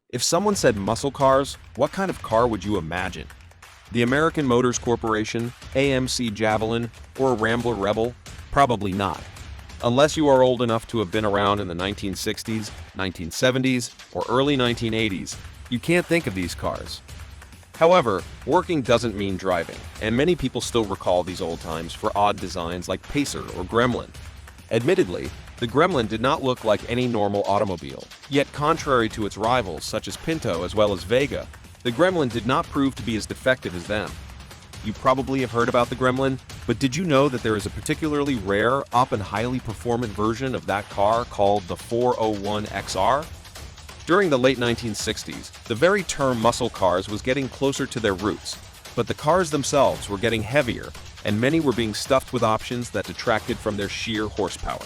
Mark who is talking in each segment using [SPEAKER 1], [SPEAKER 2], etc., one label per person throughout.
[SPEAKER 1] If someone said muscle cars, what kind of car would you imagine? The American Motors Corporation, AMC Javelin, or a Rambler Rebel? Probably not. Unless you are old enough to have been around in the 1960s, 1970s, or early 1980s, you can't think of these cars. However, working doesn't mean driving, and many people still recall these old times for odd designs like Pacer or Gremlin. Admittedly, the Gremlin did not look like any normal automobile, yet contrary to its rivals such as Pinto as well as Vega, the Gremlin did not prove to be as defective as them. You probably have heard about the Gremlin, but did you know that there is a particularly rare, and highly performant version of that car called the 401 XR? During the late 1960s, the very term muscle cars was getting closer to their roots, but the cars themselves were getting heavier, and many were being stuffed with options that detracted from their sheer horsepower.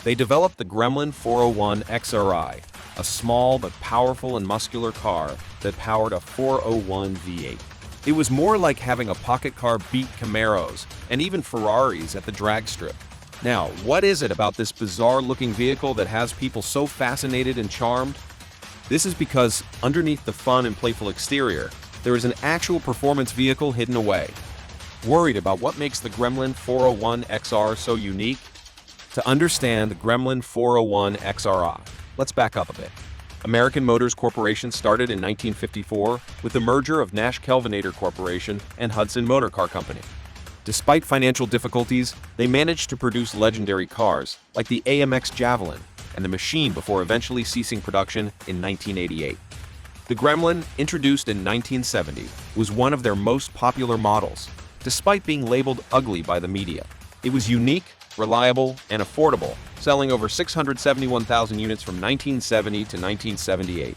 [SPEAKER 1] They developed the Gremlin 401 XRI, a small but powerful and muscular car that powered a 401 V8. It was more like having a pocket car beat Camaros and even Ferraris at the drag strip. Now, what is it about this bizarre-looking vehicle that has people so fascinated and charmed? This is because underneath the fun and playful exterior, there is an actual performance vehicle hidden away. Worried about what makes the Gremlin 401 XR so unique? To understand the Gremlin 401 XRI, let's back up a bit. American Motors Corporation started in 1954 with the merger of Nash Kelvinator Corporation and Hudson Motor Car Company. Despite financial difficulties, they managed to produce legendary cars like the AMX Javelin and the Machine before eventually ceasing production in 1988. The Gremlin, introduced in 1970, was one of their most popular models, despite being labeled ugly by the media. It was unique, reliable, and affordable, selling over 671,000 units from 1970 to 1978.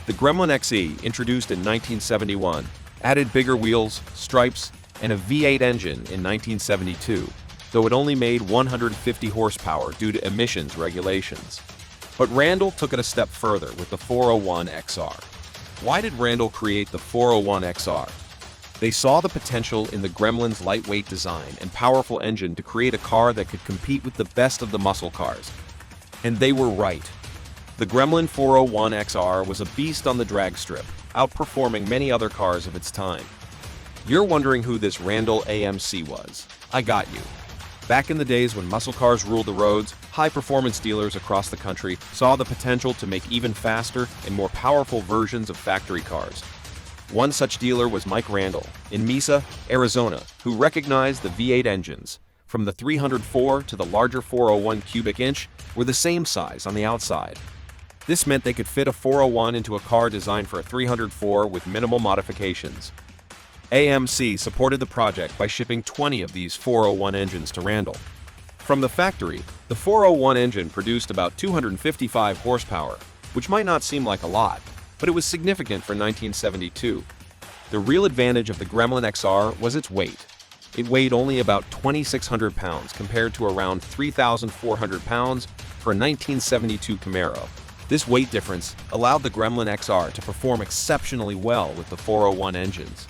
[SPEAKER 1] The Gremlin XE, introduced in 1971, added bigger wheels, stripes, and a V8 engine in 1972, though it only made 150 horsepower due to emissions regulations. But Randall took it a step further with the 401 XR. Why did Randall create the 401 XR? They saw the potential in the Gremlin's lightweight design and powerful engine to create a car that could compete with the best of the muscle cars. And they were right. The Gremlin 401 XR was a beast on the drag strip, outperforming many other cars of its time. You're wondering who this Randall AMC was. I got you. Back in the days when muscle cars ruled the roads, high-performance dealers across the country saw the potential to make even faster and more powerful versions of factory cars. One such dealer was Mike Randall in Mesa, Arizona, who recognized the V8 engines, from the 304 to the larger 401 cubic inch, were the same size on the outside. This meant they could fit a 401 into a car designed for a 304 with minimal modifications. AMC supported the project by shipping 20 of these 401 engines to Randall. From the factory, the 401 engine produced about 255 horsepower, which might not seem like a lot, but it was significant for 1972. The real advantage of the Gremlin XR was its weight. It weighed only about 2,600 pounds compared to around 3,400 pounds for a 1972 Camaro. This weight difference allowed the Gremlin XR to perform exceptionally well with the 401 engines.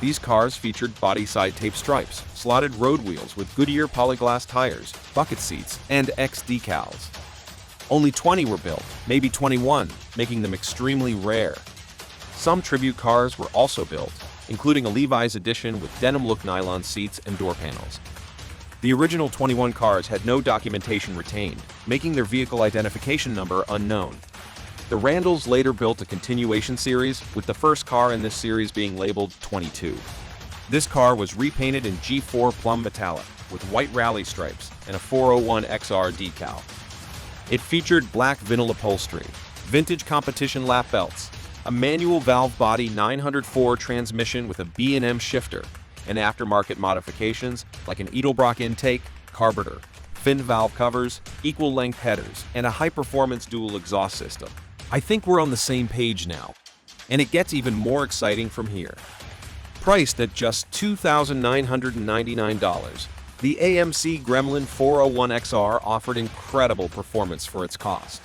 [SPEAKER 1] These cars featured body-side tape stripes, slotted road wheels with Goodyear polyglass tires, bucket seats, and X decals. Only 20 were built, maybe 21, making them extremely rare. Some tribute cars were also built, including a Levi's edition with denim-look nylon seats and door panels. The original 21 cars had no documentation retained, making their vehicle identification number unknown. The Randalls later built a continuation series, with the first car in this series being labeled 22. This car was repainted in G4 plum metallic, with white rally stripes and a 401 XR decal. It featured black vinyl upholstery, vintage competition lap belts, a manual valve body 904 transmission with a B&M shifter, and aftermarket modifications like an Edelbrock intake, carburetor, fin valve covers, equal-length headers, and a high-performance dual exhaust system. I think we're on the same page now, and it gets even more exciting from here. Priced at just $2,999, the AMC Gremlin 401 XR offered incredible performance for its cost.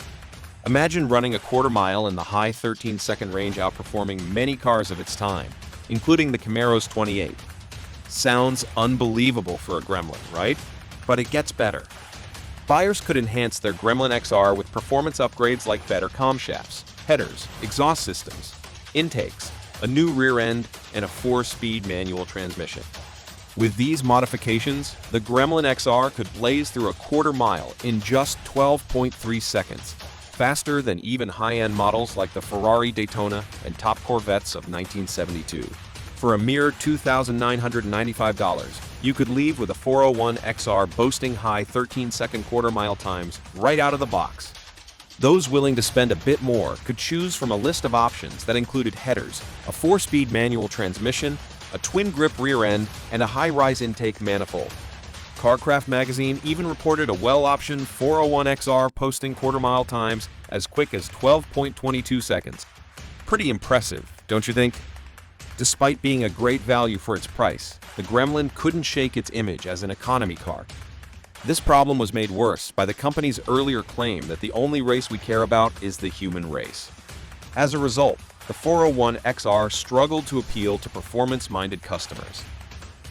[SPEAKER 1] Imagine running a quarter mile in the high 13-second range, outperforming many cars of its time, including the Camaros 28. Sounds unbelievable for a Gremlin, right? But it gets better. Buyers could enhance their Gremlin XR with performance upgrades like better camshafts, headers, exhaust systems, intakes, a new rear end, and a 4-speed manual transmission. With these modifications, the Gremlin XR could blaze through a quarter-mile in just 12.3 seconds, faster than even high-end models like the Ferrari Daytona and top Corvettes of 1972. For a mere $2,995, you could leave with a 401 XR boasting high 13-second quarter-mile times right out of the box. Those willing to spend a bit more could choose from a list of options that included headers, a 4-speed manual transmission, a twin-grip rear end, and a high-rise intake manifold. CarCraft magazine even reported a well-optioned 401 XR posting quarter-mile times as quick as 12.22 seconds. Pretty impressive, don't you think? Despite being a great value for its price, the Gremlin couldn't shake its image as an economy car. This problem was made worse by the company's earlier claim that the only race we care about is the human race. As a result, the 401 XR struggled to appeal to performance-minded customers.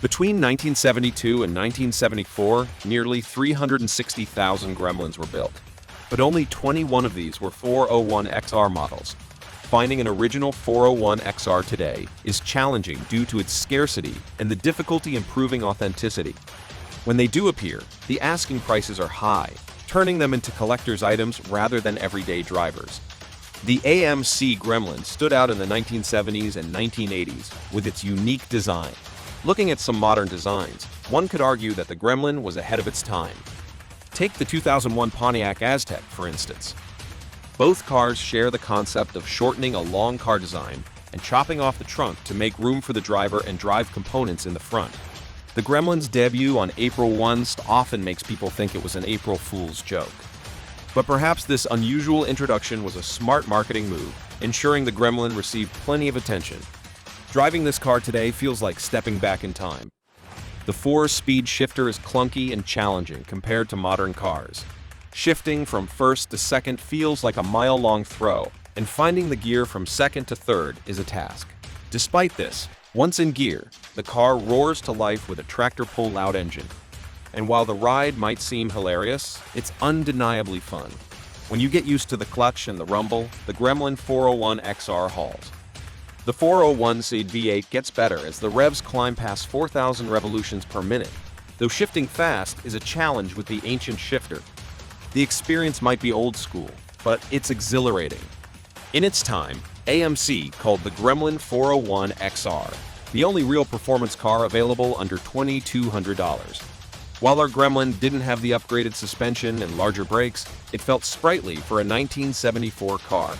[SPEAKER 1] Between 1972 and 1974, nearly 360,000 Gremlins were built, but only 21 of these were 401 XR models. Finding an original 401 XR today is challenging due to its scarcity and the difficulty in proving authenticity. When they do appear, the asking prices are high, turning them into collector's items rather than everyday drivers. The AMC Gremlin stood out in the 1970s and 1980s with its unique design. Looking at some modern designs, one could argue that the Gremlin was ahead of its time. Take the 2001 Pontiac Aztek, for instance. Both cars share the concept of shortening a long car design and chopping off the trunk to make room for the driver and drive components in the front. The Gremlin's debut on April 1 often makes people think it was an April Fool's joke. But perhaps this unusual introduction was a smart marketing move, ensuring the Gremlin received plenty of attention. Driving this car today feels like stepping back in time. The 4-speed shifter is clunky and challenging compared to modern cars. Shifting from first to second feels like a mile-long throw, and finding the gear from second to third is a task. Despite this, once in gear, the car roars to life with a tractor-pull-out engine. And while the ride might seem hilarious, it's undeniably fun. When you get used to the clutch and the rumble, the Gremlin 401 XR hauls. The 401-seed V8 gets better as the revs climb past 4,000 revolutions per minute, though shifting fast is a challenge with the ancient shifter. The experience might be old school, but it's exhilarating. In its time, AMC called the Gremlin 401 XR the only real performance car available under $2,200. While our Gremlin didn't have the upgraded suspension and larger brakes, it felt sprightly for a 1974 car.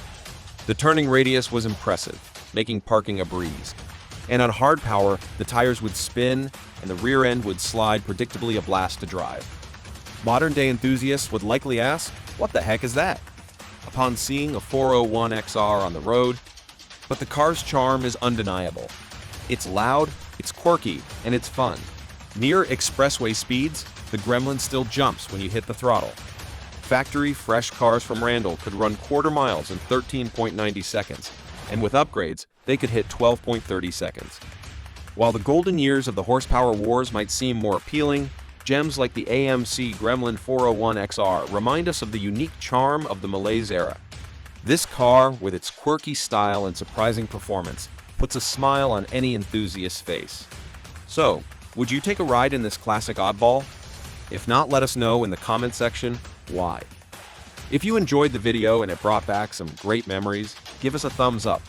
[SPEAKER 1] The turning radius was impressive, making parking a breeze. And on hard power, the tires would spin and the rear end would slide predictably a blast to drive. Modern-day enthusiasts would likely ask, what the heck is that? Upon seeing a 401 XR on the road, but the car's charm is undeniable. It's loud, it's quirky, and it's fun. Near expressway speeds, the Gremlin still jumps when you hit the throttle. Factory fresh cars from Randall could run quarter miles in 13.90 seconds, and with upgrades, they could hit 12.30 seconds. While the golden years of the horsepower wars might seem more appealing, gems like the AMC Gremlin 401 XR remind us of the unique charm of the Malaise era. This car, with its quirky style and surprising performance, puts a smile on any enthusiast's face. So, would you take a ride in this classic oddball? If not, let us know in the comment section why. If you enjoyed the video and it brought back some great memories, give us a thumbs up.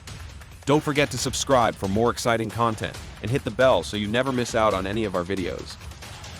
[SPEAKER 1] Don't forget to subscribe for more exciting content and hit the bell so you never miss out on any of our videos.